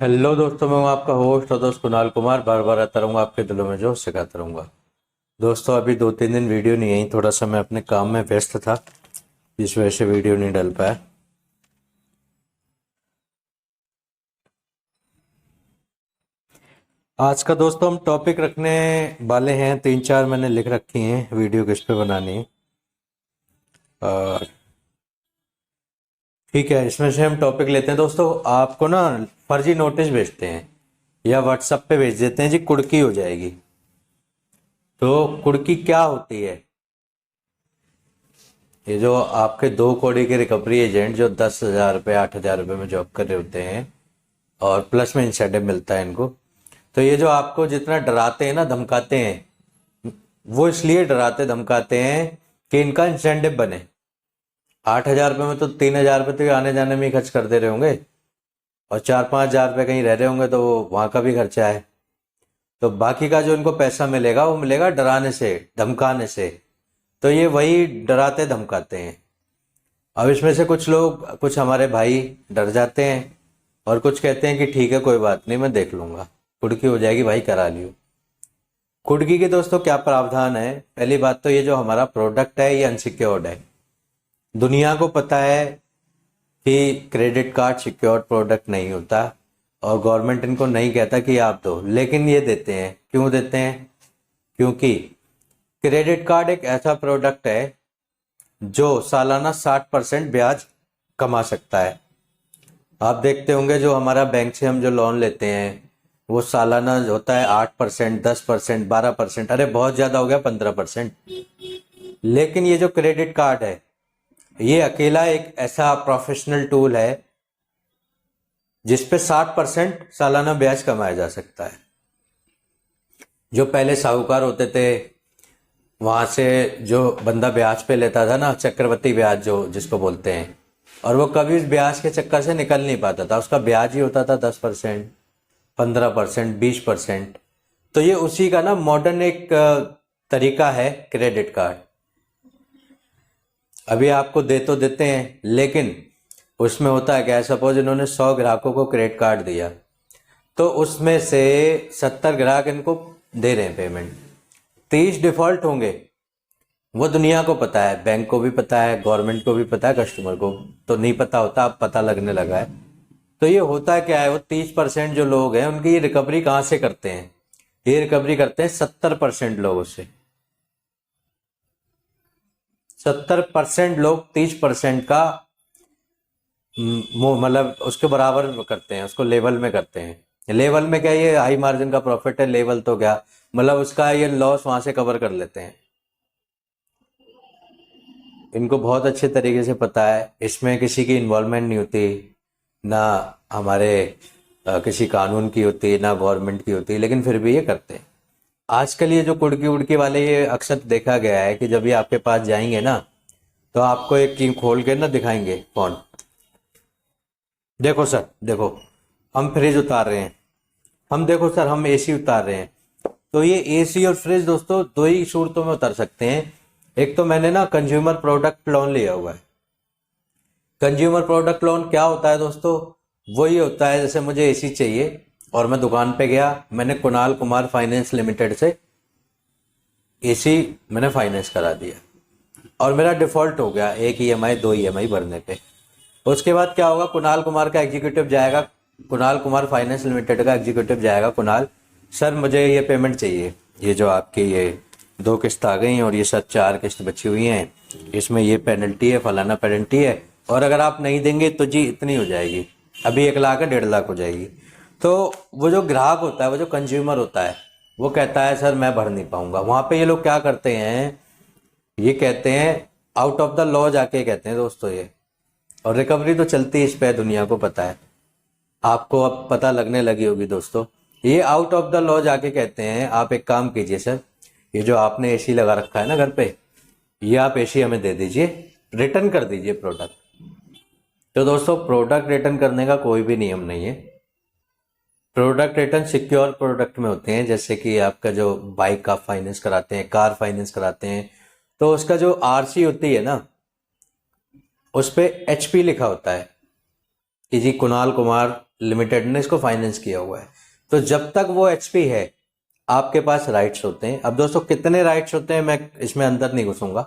Hello दोस्तों, मैं हूं आपका होस्ट और दोस्त कुणाल कुमार। बार बार आता रहूंगा आपके दिलों में, जो सिखाता रहूंगा। दोस्तों, अभी 2-3 दिन वीडियो नहीं आई, थोड़ा सा मैं अपने काम में व्यस्त था, जिस वजह से वीडियो नहीं डल पाया। आज का दोस्तों हम टॉपिक रखने वाले हैं, 3-4 मैंने लिख रखी हैं वीडियो किस पे बनानी है। और ठीक है, इसमें से हम टॉपिक लेते हैं। दोस्तों, आपको ना फर्जी नोटिस भेजते हैं या व्हाट्सएप पे भेज देते हैं जी, कुड़की हो जाएगी। तो कुड़की क्या होती है? ये जो आपके 2 कौड़ी के रिकवरी एजेंट जो 10,000 रुपये 8,000 रुपये में जॉब कर रहे होते हैं और प्लस में इंसेंटिव मिलता है इनको। तो ये जो आपको जितना डराते हैं ना, धमकाते हैं, वो इसलिए डराते धमकाते हैं कि इनका इंसेंटिव बने। 8,000 रुपये में तो 3,000 रुपये तो आने जाने में ही खर्च कर दे रहे होंगे, और 4-5 हज़ार रुपये कहीं रह रहे होंगे, तो वहां का भी खर्चा है। तो बाकी का जो इनको पैसा मिलेगा वो मिलेगा डराने से, धमकाने से। तो ये वही डराते धमकाते हैं। अब इसमें से कुछ लोग, कुछ हमारे भाई डर जाते हैं और कुछ कहते हैं कि ठीक है, कोई बात नहीं, मैं देख लूंगा, कुड़की हो जाएगी भाई, करा लियो। कुड़की के दोस्तों क्या प्रावधान है? पहली बात तो ये जो हमारा प्रोडक्ट है ये अनसिक्योर्ड है। दुनिया को पता है कि क्रेडिट कार्ड सिक्योर्ड प्रोडक्ट नहीं होता, और गवर्नमेंट इनको नहीं कहता कि आप दो, लेकिन ये देते हैं। क्यों देते हैं? क्योंकि क्रेडिट कार्ड एक ऐसा प्रोडक्ट है जो सालाना 60% ब्याज कमा सकता है। आप देखते होंगे जो हमारा बैंक से हम जो लोन लेते हैं वो सालाना होता है 8%, 10%, 12%, अरे बहुत ज्यादा हो गया 15%। लेकिन ये जो क्रेडिट कार्ड है ये अकेला एक ऐसा प्रोफेशनल टूल है जिसपे 60% सालाना ब्याज कमाया जा सकता है। जो पहले साहूकार होते थे, वहां से जो बंदा ब्याज पे लेता था ना, चक्रवृद्धि ब्याज जो जिसको बोलते हैं, और वो कभी इस ब्याज के चक्कर से निकल नहीं पाता था। उसका ब्याज ही होता था 10%, 15%, 20%। तो ये उसी का ना मॉडर्न एक तरीका है क्रेडिट कार्ड। अभी आपको दे तो देते हैं, लेकिन उसमें होता है क्या, सपोज इन्होंने 100 ग्राहकों को क्रेडिट कार्ड दिया, तो उसमें से 70 ग्राहक इनको दे रहे हैं पेमेंट, 30 डिफॉल्ट होंगे। वो दुनिया को पता है, बैंक को भी पता है, गवर्नमेंट को भी पता है, कस्टमर को तो नहीं पता होता, अब पता लगने लगा है। तो ये होता क्या है, वो 30% जो लोग हैं उनकी ये रिकवरी कहाँ से करते हैं? ये रिकवरी करते हैं 70% लोगों से। 70% लोग 30% का मतलब उसके बराबर करते हैं, उसको लेवल में करते हैं। लेवल में क्या, ये हाई मार्जिन का प्रॉफिट है, लेवल तो क्या मतलब उसका ये लॉस वहां से कवर कर लेते हैं। इनको बहुत अच्छे तरीके से पता है, इसमें किसी की इन्वॉल्वमेंट नहीं होती, ना हमारे किसी कानून की होती, ना गवर्नमेंट की होती, लेकिन फिर भी ये करते हैं। आजकल ये जो कुड़की उड़की वाले, ये अक्सर देखा गया है कि जब ये आपके पास जाएंगे ना, तो आपको एक की खोल के ना दिखाएंगे फोन, देखो सर, देखो हम फ्रिज उतार रहे हैं, हम देखो सर हम एसी उतार रहे हैं। तो ये एसी और फ्रिज दोस्तों दो ही सूरतों में उतार सकते हैं। एक तो मैंने ना कंज्यूमर प्रोडक्ट लोन लिया हुआ है। कंज्यूमर प्रोडक्ट लोन क्या होता है दोस्तों? वही होता है, जैसे मुझे एसी चाहिए और मैं दुकान पे गया, मैंने कुणाल कुमार फाइनेंस लिमिटेड से एसी मैंने फाइनेंस करा दिया, और मेरा डिफॉल्ट हो गया एक ईएमआई 2 ईएमआई भरने पे। उसके बाद क्या होगा, कुणाल कुमार का एग्जीक्यूटिव जाएगा, कुणाल कुमार फाइनेंस लिमिटेड का एग्जीक्यूटिव जाएगा, कुणाल सर मुझे ये पेमेंट चाहिए, ये जो आपकी ये 2 किस्त आ गई हैं और ये सर 4 किस्त बची हुई हैं, इसमें ये पेनल्टी है, फलाना पेनल्टी है, और अगर आप नहीं देंगे तो जी इतनी हो जाएगी, अभी 1 लाख है 1.5 लाख हो जाएगी। तो वो जो ग्राहक होता है, वो जो कंज्यूमर होता है, वो कहता है सर मैं भर नहीं पाऊंगा। वहां पे ये लोग क्या करते हैं, ये कहते हैं आउट ऑफ द लॉ जाके कहते हैं दोस्तों ये, और रिकवरी तो चलती है इस पे, दुनिया को पता है, आपको अब पता लगने लगी होगी दोस्तों। ये आउट ऑफ द लॉ जाके कहते हैं आप एक काम कीजिए सर, ये जो आपने एसी लगा रखा है ना घर पे, ये आप एसी हमें दे दीजिए, रिटर्न कर दीजिए प्रोडक्ट। तो दोस्तों प्रोडक्ट रिटर्न करने का कोई भी नियम नहीं है। प्रोडक्ट रिटर्न सिक्योर प्रोडक्ट में होते हैं, जैसे कि आपका जो बाइक का फाइनेंस कराते हैं, कार फाइनेंस कराते हैं, तो उसका जो आरसी होती है ना, उस पे एचपी लिखा होता है कि जी कुणाल कुमार लिमिटेड ने इसको फाइनेंस किया हुआ है। तो जब तक वो एचपी है आपके पास राइट्स होते हैं। अब दोस्तों कितने राइट्स होते हैं मैं इसमें अंदर नहीं घुसूंगा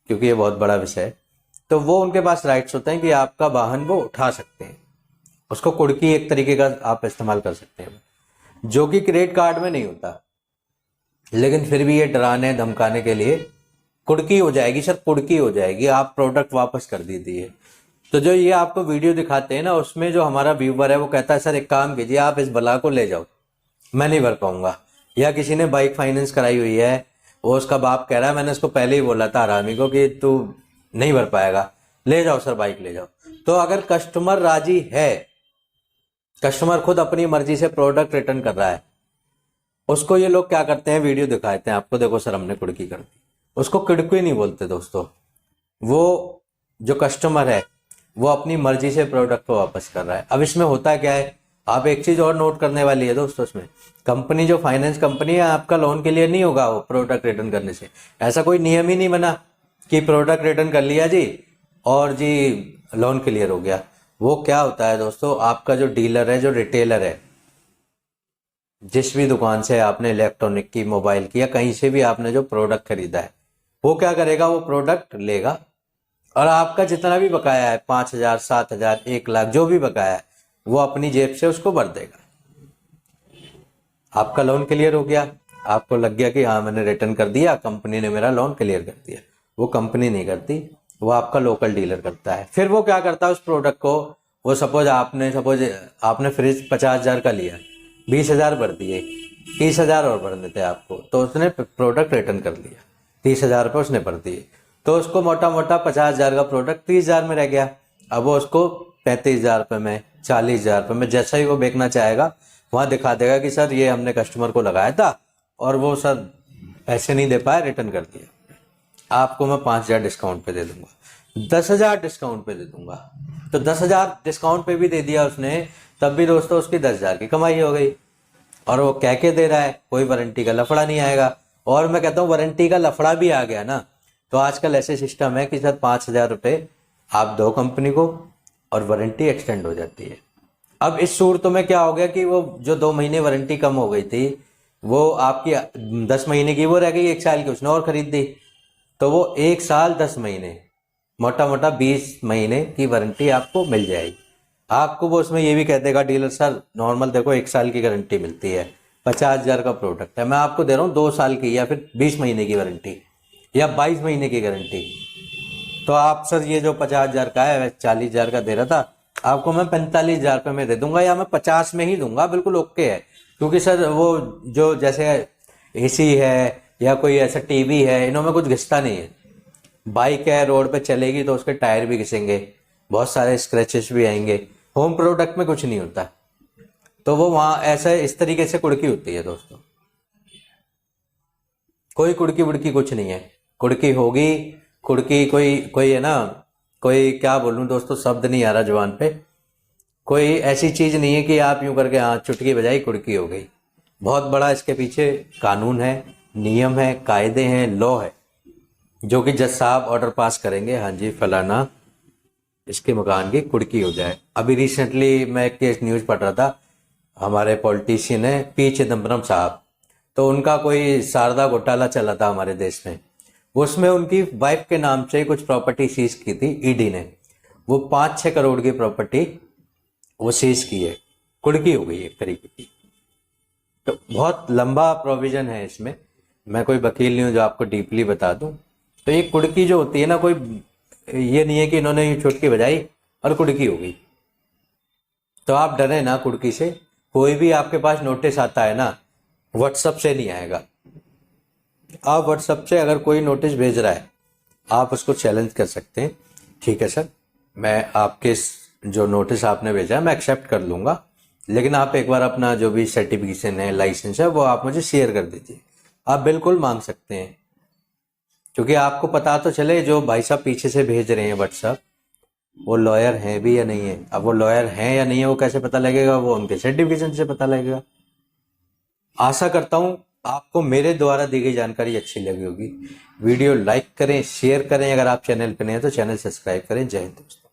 क्योंकि ये बहुत बड़ा विषय है। तो वो उनके पास राइट्स होते हैं कि आपका वाहन वो उठा सकते हैं, उसको कुड़की एक तरीके का आप इस्तेमाल कर सकते हैं, जो कि क्रेडिट कार्ड में नहीं होता। लेकिन फिर भी ये डराने धमकाने के लिए कुड़की हो जाएगी सर, कुड़की हो जाएगी, आप प्रोडक्ट वापस कर दीजिए। तो जो ये आपको वीडियो दिखाते हैं ना, उसमें जो हमारा व्यूवर है वो कहता है सर एक काम कीजिए, आप इस बला को ले जाओ, मैं नहीं भर पाऊंगा। या किसी ने बाइक फाइनेंस कराई हुई है, वो उसका बाप कह रहा है मैंने उसको पहले ही बोला था हरामी को कि तू नहीं भर पाएगा, ले जाओ सर बाइक ले जाओ। तो अगर कस्टमर राजी है, कस्टमर खुद अपनी मर्जी से प्रोडक्ट रिटर्न कर रहा है, उसको ये लोग क्या करते हैं, वीडियो दिखाते हैं आपको, देखो सर हमने कुड़की कर दी। उसको कुड़की नहीं बोलते दोस्तों, वो जो कस्टमर है वो अपनी मर्जी से प्रोडक्ट को वापस कर रहा है। अब इसमें होता क्या है, आप एक चीज और नोट करने वाली है दोस्तों, इसमें कंपनी जो फाइनेंस कंपनी है आपका लोन क्लियर नहीं होगा वो प्रोडक्ट रिटर्न करने से। ऐसा कोई नियम ही नहीं बना कि प्रोडक्ट रिटर्न कर लिया जी और जी लोन क्लियर हो गया। वो क्या होता है दोस्तों, आपका जो डीलर है, जो रिटेलर है, जिस भी दुकान से आपने इलेक्ट्रॉनिक की, मोबाइल की या कहीं से भी आपने जो प्रोडक्ट खरीदा है, वो क्या करेगा, वो प्रोडक्ट लेगा और आपका जितना भी बकाया है 5,000, 7,000, 1,00,000 जो भी बकाया है वो अपनी जेब से उसको भर देगा। आपका लोन क्लियर हो गया, आपको लग गया कि हाँ मैंने रिटर्न कर दिया, कंपनी ने मेरा लोन क्लियर कर दिया। वो कंपनी नहीं करती, वो आपका लोकल डीलर करता है। फिर वो क्या करता है उस प्रोडक्ट को, वो सपोज आपने फ्रिज 50,000 का लिया, 20,000 भर दिए, 30,000 और भरने थे आपको, तो उसने प्रोडक्ट रिटर्न कर लिया, 30,000 रुपये उसने भर दिए। तो उसको मोटा मोटा 50,000 का प्रोडक्ट 30,000 में रह गया। अब वो उसको 35,000 रुपये में, 40,000 रुपये में, जैसा ही वो बेचना चाहेगा वहाँ दिखा देगा कि सर ये हमने कस्टमर को लगाया था और वो सर पैसे नहीं दे पाए, रिटर्न कर दिया, आपको मैं 5,000 डिस्काउंट पे दे दूंगा, 10,000 डिस्काउंट पे दे दूंगा। तो 10,000 डिस्काउंट पे भी दे दिया उसने, तब भी दोस्तों उसकी 10,000 की कमाई हो गई। और वो कह के दे रहा है कोई वारंटी का लफड़ा नहीं आएगा। और मैं कहता हूँ वारंटी का लफड़ा भी आ गया ना, तो आजकल ऐसे सिस्टम है कि सर 5,000 रुपये आप दो कंपनी को और वारंटी एक्सटेंड हो जाती है। अब इस सूरतों में क्या हो गया कि वो जो 2 महीने वारंटी कम हो गई थी, वो आपकी 10 महीने की वो रह गई, 1 साल की उसने और खरीद दी। तो वो 1 साल 10 महीने, मोटा मोटा 20 महीने की वारंटी आपको मिल जाएगी। आपको वो उसमें ये भी कह देगा डीलर सर नॉर्मल देखो 1 साल की गारंटी मिलती है, 50,000 का प्रोडक्ट है, मैं आपको दे रहा हूँ 2 साल की या फिर 20 महीने की वारंटी या 22 महीने की गारंटी। तो आप सर ये जो 50,000 का है 40,000 का दे रहा था, आपको मैं 45,000 रुपये में दे दूंगा या मैं 50 में ही दूंगा, बिल्कुल ओके है। क्योंकि सर वो जो जैसे एसी है या कोई ऐसा टीवी है, इनमें कुछ घिसता नहीं है। बाइक है रोड पे चलेगी तो उसके टायर भी घिसेंगे, बहुत सारे स्क्रैचेस भी आएंगे, होम प्रोडक्ट में कुछ नहीं होता। तो वो वहाँ ऐसा इस तरीके से कुड़की होती है दोस्तों, कोई कुड़की वुड़की कुछ नहीं है। कुड़की होगी, कुड़की कोई है ना, कोई क्या बोलूं दोस्तों, शब्द नहीं आ रहा जुबान पे, कोई ऐसी चीज नहीं है कि आप यूं करके हाँ चुटकी बजाई कुड़की हो गई। बहुत बड़ा इसके पीछे कानून है, नियम है, कायदे हैं, लॉ है, जो कि जज साहब ऑर्डर पास करेंगे, हाँ जी फलाना इसके मकान की कुड़की हो जाए। अभी रिसेंटली मैं एक केस न्यूज पढ़ रहा था, हमारे पॉलिटिशियन है पी चिदम्बरम साहब, तो उनका कोई शारदा घोटाला चला था हमारे देश में, उसमें उनकी वाइफ के नाम से कुछ प्रॉपर्टी सीज की थी ईडी ने, वो 5-6 करोड़ की प्रॉपर्टी वो सीज की है, कुड़की हो गई एक तरीके की। तो बहुत लंबा प्रोविजन है इसमें, मैं कोई वकील नहीं हूं जो आपको डीपली बता दूं। तो ये कुड़की जो होती है ना, कोई ये नहीं है कि इन्होंने ये चुटकी बजाई और कुड़की हो गई। तो आप डरे ना कुड़की से, कोई भी आपके पास नोटिस आता है ना, व्हाट्सएप से नहीं आएगा। आप व्हाट्सएप से अगर कोई नोटिस भेज रहा है, आप उसको चैलेंज कर सकते हैं, ठीक है सर मैं आपके जो नोटिस आपने भेजा है मैं एक्सेप्ट कर लूंगा, लेकिन आप एक बार अपना जो भी सर्टिफिकेशन है, लाइसेंस है, वो आप मुझे शेयर कर दीजिए। आप बिल्कुल मांग सकते हैं, क्योंकि आपको पता तो चले जो भाई साहब पीछे से भेज रहे हैं व्हाट्सएप, वो लॉयर हैं भी या नहीं है। अब वो लॉयर हैं या नहीं है वो कैसे पता लगेगा, वो उनके सर्टिफिकेशन से पता लगेगा। आशा करता हूं आपको मेरे द्वारा दी गई जानकारी अच्छी लगी होगी। वीडियो लाइक करें, शेयर करें, अगर आप चैनल पर नए हैं तो चैनल सब्सक्राइब करें। जय हिंद दोस्तों।